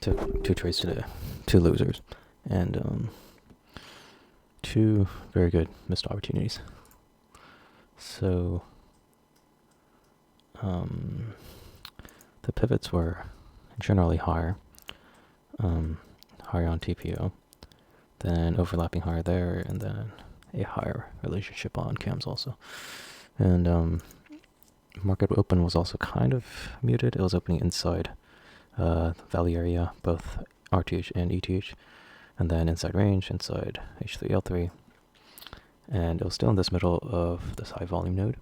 Took two trades today, two losers, and two very good missed opportunities. So the pivots were generally higher, higher on TPO, then overlapping higher there, and then a higher relationship on cams also. And market open was also kind of muted. It was opening inside value area, both RTH and ETH, and then inside range, inside H3L3, and it was still in this middle of this high volume node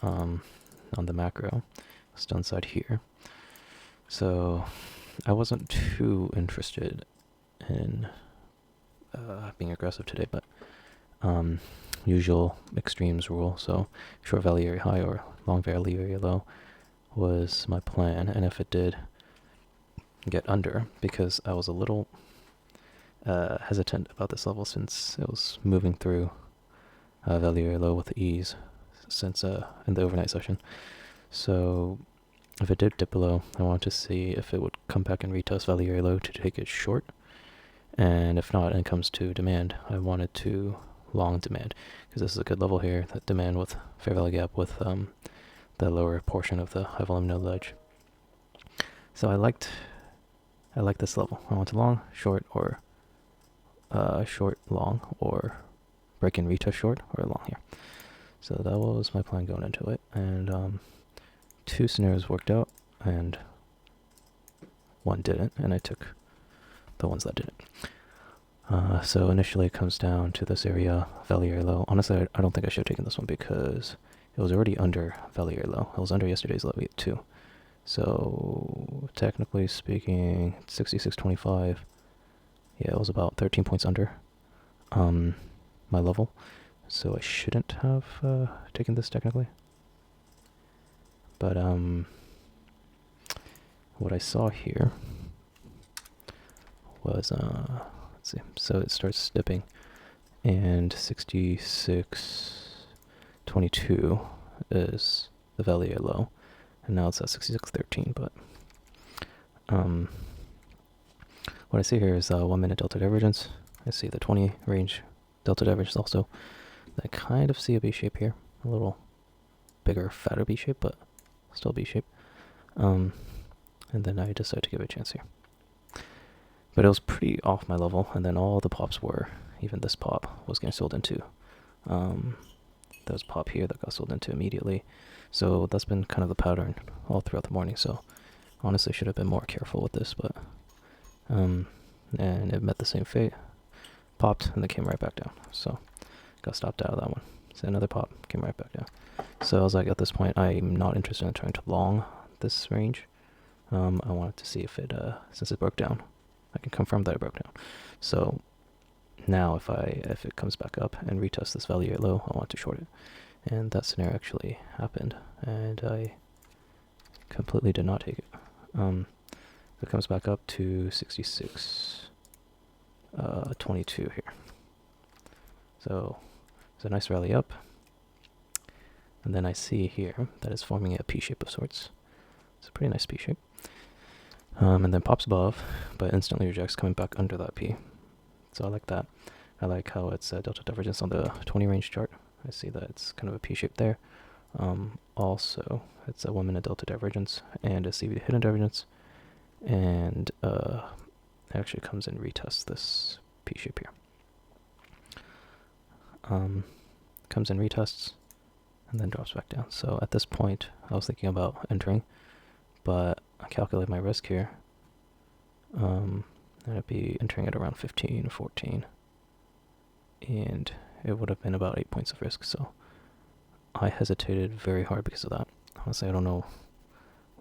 on the macro, still inside here. So I wasn't too interested in being aggressive today, but usual extremes rule, so short value area high or long value area low was my plan. And if it did get under, because I was a little hesitant about this level since it was moving through value area low with ease since in the overnight session. So if it did dip below, I wanted to see if it would come back and retest value area low to take it short. And if not, and it comes to demand, I wanted to long demand, because this is a good level here, that demand with fair value gap with the lower portion of the high volume node ledge. So I liked this level. I want to long, short, or short, long, or break and retest short, or long here. So that was my plan going into it, and two scenarios worked out, and one didn't, and I took the ones that didn't. So initially it comes down to this area, value area low. Honestly, I don't think I should have taken this one because it was already under value area low. It was under yesterday's low too. So technically speaking, 66.25. Yeah, it was about 13 points under my level. So I shouldn't have taken this technically. But what I saw here was let's see. So it starts dipping, and 66.22 is the value low, and now it's at 66.13. But what I see here is 1 minute delta divergence. I see the 20 range delta divergence also. I kind of see a B shape here, a little bigger, fatter B shape, but still B shape. And then I decided to give it a chance here. But it was pretty off my level, and then all the pops were, even this pop was getting sold into. There was pop here that got sold into immediately. So that's been kind of the pattern all throughout the morning. So honestly, should have been more careful with this, but and it met the same fate. Popped and then came right back down. So got stopped out of that one. So another pop, came right back down. So I was like, at this point, I'm not interested in trying to long this range. I wanted to see if it, since it broke down, I can confirm that it broke down. So now if it comes back up and retests this value at low, I want to short it. And that scenario actually happened, and I completely did not take it. It comes back up to 66.22 here. So it's a nice rally up. And then I see here that it's forming a P shape of sorts. It's a pretty nice P shape. And then pops above, but instantly rejects, coming back under that P. So I like that. I like how it's delta divergence on the 20 range chart. I see that it's kind of a P shape there. Also, it's a 1 minute delta divergence and a CVD hidden divergence. And it actually comes and retests this P shape here. Comes and retests and then drops back down. So at this point, I was thinking about entering, but I calculate my risk here. I'd be entering at around 15, 14, and it would have been about 8 points of risk. So I hesitated very hard because of that. Honestly, I don't know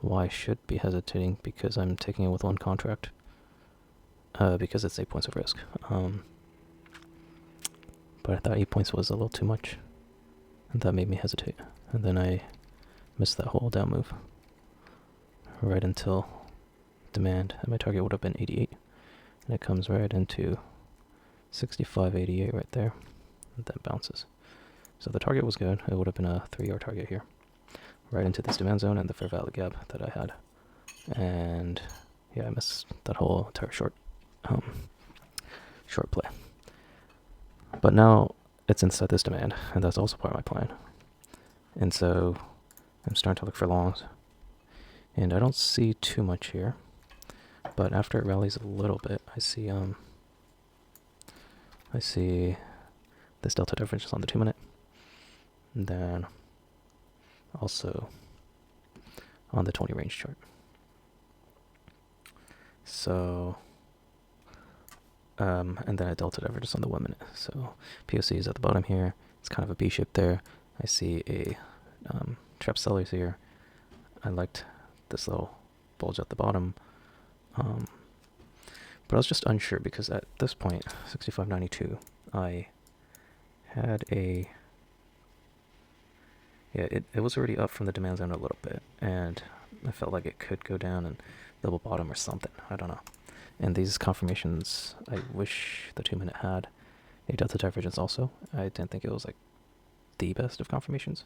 why I should be hesitating, because I'm taking it with one contract, because it's 8 points of risk. But I thought 8 points was a little too much, and that made me hesitate. And then I missed that whole down move right until demand, and my target would have been 88, and it comes right into 65.88 right there, and then bounces. So the target was good. It would have been a 3-yard target here, right into this demand zone and the fair value gap that I had. And yeah, I missed that whole entire um, short play. But now it's inside this demand, and that's also part of my plan. And so I'm starting to look for longs. And I don't see too much here. But after it rallies a little bit, I see this delta divergence on the 2 minute. And then also on the 20 range chart. So and then a delta divergence on the 1 minute. So POC is at the bottom here. It's kind of a B shape there. I see a trap sellers here. I liked this little bulge at the bottom. But I was just unsure because at this point, 65.92, I had a... Yeah, it was already up from the demand zone a little bit, and I felt like it could go down and double bottom or something. I don't know. And these confirmations, I wish the 2 minute had a delta divergence also. I didn't think it was like the best of confirmations.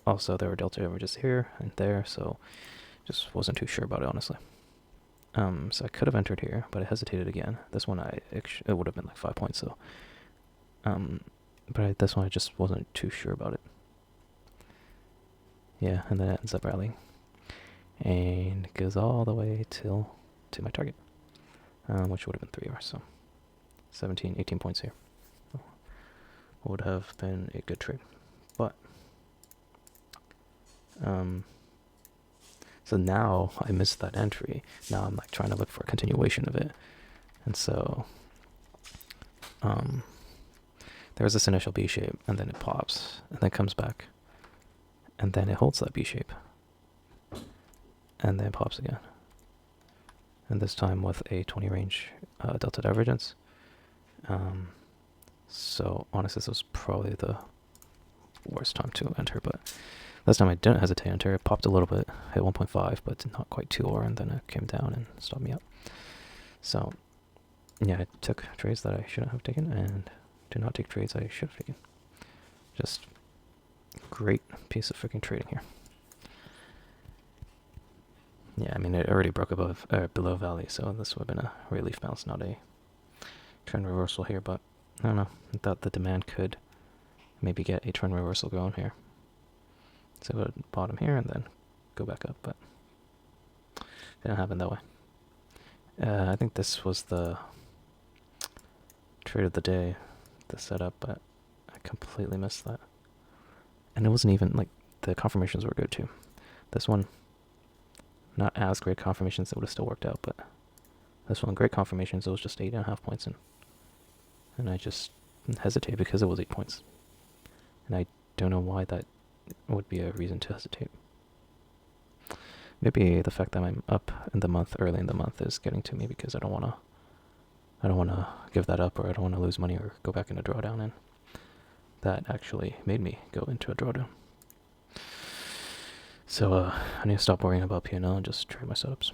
Also, there were delta divergences here and there, so just wasn't too sure about it, honestly. So I could have entered here, but I hesitated again. This one, it would have been like 5 points, so... but this one I just wasn't too sure about it. Yeah, and then it ends up rallying. And it goes all the way to my target, which would have been 3 hours, so 17, 18 points here. Would have been a good trade. But, so now I missed that entry. Now I'm like trying to look for a continuation of it. And so, there's this initial B shape, and then it pops, and then comes back, and then it holds that B shape, and then it pops again. And this time with a 20 range delta divergence. So honestly, this was probably the worst time to enter, but last time I didn't hesitate to enter. It popped a little bit, hit 1.5, but not quite 2 and then it came down and stopped me up. So yeah, I took trades that I shouldn't have taken, and did not take trades I should have taken. Just great piece of freaking trading here. Yeah, I mean, it already broke above below valley, so this would have been a relief bounce, not a trend reversal here. But I don't know. I thought the demand could maybe get a trend reversal going here. So it would bottom here and then go back up, but it didn't happen that way. I think this was the trade of the day, the setup, but I completely missed that. And it wasn't even, like, the confirmations were good too. This one, not as great confirmations, it would have still worked out, but this one, great confirmations, it was just 8.5 points, and I just hesitated because it was 8 points. And I don't know why that would be a reason to hesitate. Maybe the fact that I'm up in the month, early in the month, is getting to me because I don't want to give that up, or I don't want to lose money or go back in a drawdown, and that actually made me go into a drawdown. So I need to stop worrying about P&L and just trade my setups.